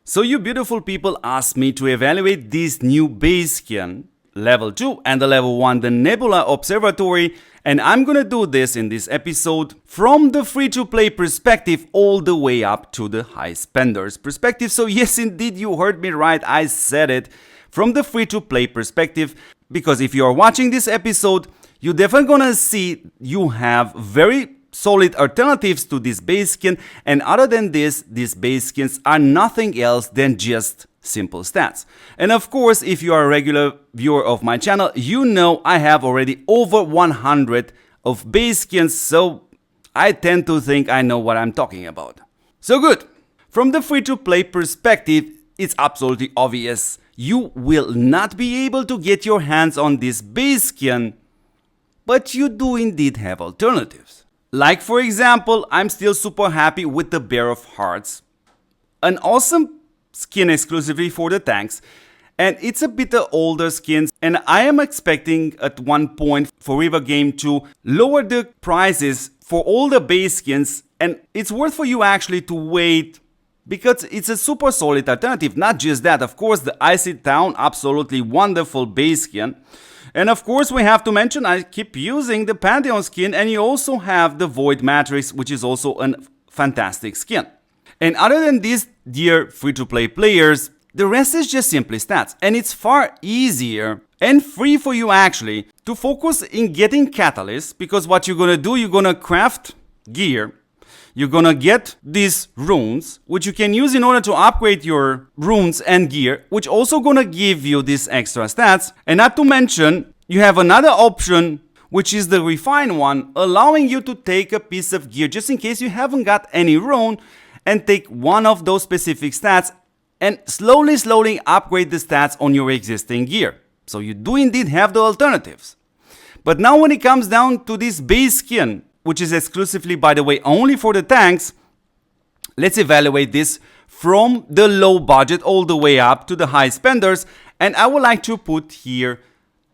So you beautiful people asked me to evaluate this new base skin, level 2 and the level 1, the Nebula Observatory, and I'm gonna do this in this episode from the free-to-play perspective all the way up to the high spenders perspective. So yes, indeed, you heard me right, I said it, from the free-to-play perspective, because if you are watching this episode, you're definitely gonna see you have very solid alternatives to this base skin, and other than this, these base skins are nothing else than just simple stats. And of course, if you are a regular viewer of my channel, you know I have already over 100 of base skins, so I tend to think I know what I'm talking about. So good. From the free-to-play perspective, it's absolutely obvious. You will not be able to get your hands on this base skin, but you do indeed have alternatives. Like for example, I'm still super happy with the Bear of Hearts, an awesome skin exclusively for the tanks, and it's a bit older skin, and I am expecting at one point for Rework game to lower the prices for all the base skins, and it's worth for you actually to wait because it's a super solid alternative. Not just that, of course, the Icy Town, absolutely wonderful base skin. And of course we have to mention, I keep using the Pantheon skin, and you also have the Void Matrix, which is also a fantastic skin. And other than these dear free-to-play players, the rest is just simply stats, and it's far easier and free for you actually to focus in getting catalysts, because what you're gonna do, you're gonna craft gear, you're gonna get these runes, which you can use in order to upgrade your runes and gear, which also gonna give you these extra stats. And not to mention, you have another option, which is the refine one, allowing you to take a piece of gear just in case you haven't got any rune, and take one of those specific stats and slowly upgrade the stats on your existing gear. So you do indeed have the alternatives. But now when it comes down to this base skin, which is exclusively, by the way, only for the tanks, let's evaluate this from the low budget all the way up to the high spenders, and I would like to put here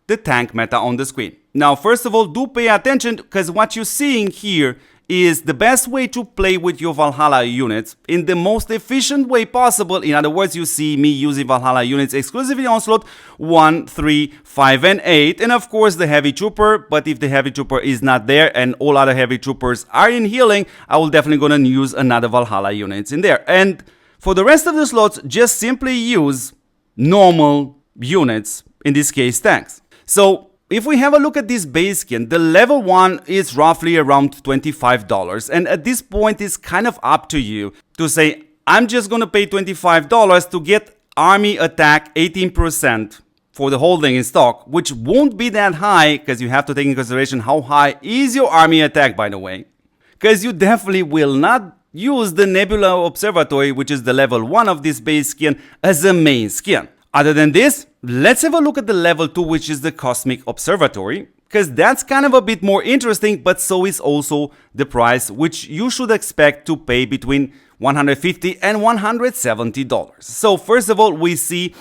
the tank meta on the screen. Now, first of all, do pay attention, because what you're seeing here is the best way to play with your Valhalla units in the most efficient way possible. In other words, you see me using Valhalla units exclusively on slot 1, 3, 5 and 8, and of course the heavy trooper. But if the heavy trooper is not there and all other heavy troopers are in healing, I will definitely gonna use another Valhalla units in there. And for the rest of the slots, just simply use normal units, in this case tanks. So if we have a look at this base skin, the level 1 is roughly around $25, and at this point it's kind of up to you to say, I'm just gonna pay $25 to get army attack 18% for the holding in stock, which won't be that high, because you have to take into consideration how high is your army attack, by the way, because you definitely will not use the Nebula Observatory, which is the level 1 of this base skin, as a main skin. Other than this, let's have a look at the level 2, which is the Cosmic Observatory, because that's kind of a bit more interesting, but so is also the price, which you should expect to pay between $150 and $170. So first of all, we see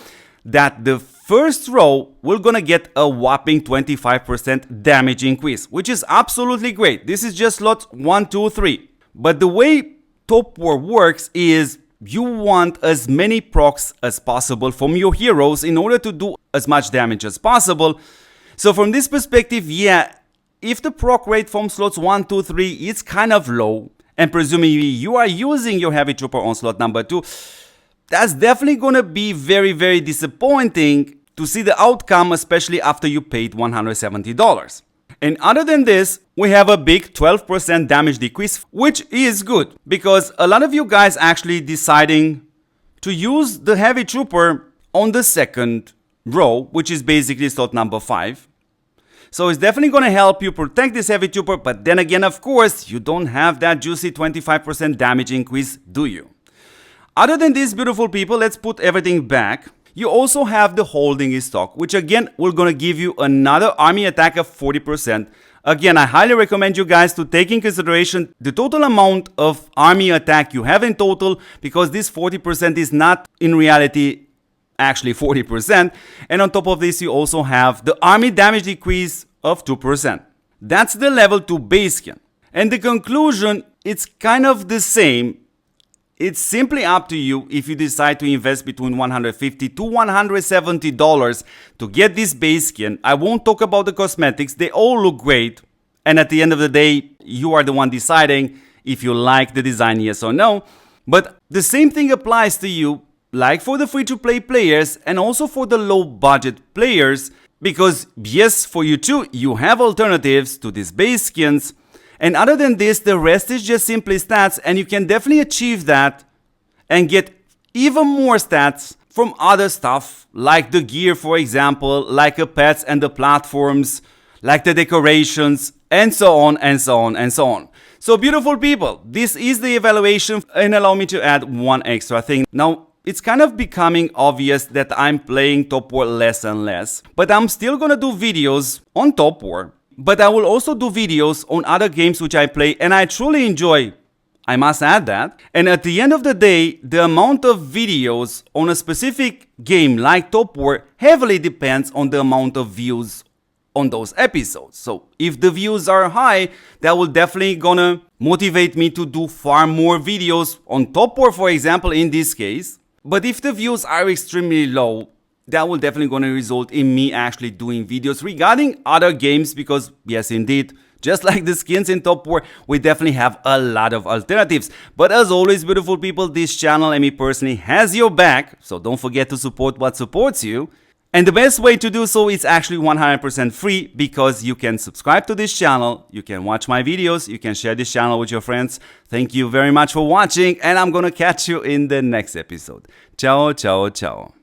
that the first row, we're gonna get a whopping 25% damage increase, which is absolutely great. This is just slots 1, 2, 3. But the way TOPWAR works is you want as many procs as possible from your heroes in order to do as much damage as possible. So from this perspective, yeah, if the proc rate from slots 1, 2, 3 is kind of low, and presumably you are using your heavy trooper on slot number 2, that's definitely gonna be very disappointing to see the outcome, especially after you paid $170. And other than this, we have a big 12% damage decrease, which is good, because a lot of you guys actually deciding to use the heavy trooper on the second row, which is basically slot number 5. So it's definitely going to help you protect this heavy trooper, but then again, of course, you don't have that juicy 25% damage increase, do you? Other than this, beautiful people, let's put everything back. You also have the holding in stock, which again, we're gonna give you another army attack of 40%. Again, I highly recommend you guys to take in consideration the total amount of army attack you have in total, because this 40% is not in reality actually 40%. And on top of this, you also have the army damage decrease of 2%. That's the level 2 base skin. And the conclusion, it's kind of the same It's simply up to you if you decide to invest between $150 to $170 to get this base skin. I won't talk about the cosmetics, they all look great. And at the end of the day, you are the one deciding if you like the design, yes or no. But the same thing applies to you, like for the free-to-play players and also for the low-budget players. Because yes, for you too, you have alternatives to these base skins. And other than this, the rest is just simply stats, and you can definitely achieve that and get even more stats from other stuff, like the gear, for example, like the pets and the platforms, like the decorations, and so on and so on and so on. So beautiful people, this is the evaluation, and allow me to add one extra thing. Now, it's kind of becoming obvious that I'm playing TOPWAR less and less, but I'm still gonna do videos on TOPWAR. But I will also do videos on other games which I play and I truly enjoy. I must add that. And at the end of the day, the amount of videos on a specific game like TOPWAR heavily depends on the amount of views on those episodes. So if the views are high, that will definitely gonna motivate me to do far more videos on TOPWAR, for example, in this case. But if the views are extremely low, that will definitely going to result in me actually doing videos regarding other games, because yes, indeed, just like the skins in TOPWAR, we definitely have a lot of alternatives. But as always, beautiful people, this channel and me personally has your back, so don't forget to support what supports you. And the best way to do so is actually 100% free, because you can subscribe to this channel, you can watch my videos, you can share this channel with your friends. Thank you very much for watching, and I'm gonna catch you in the next episode. Ciao, ciao, ciao.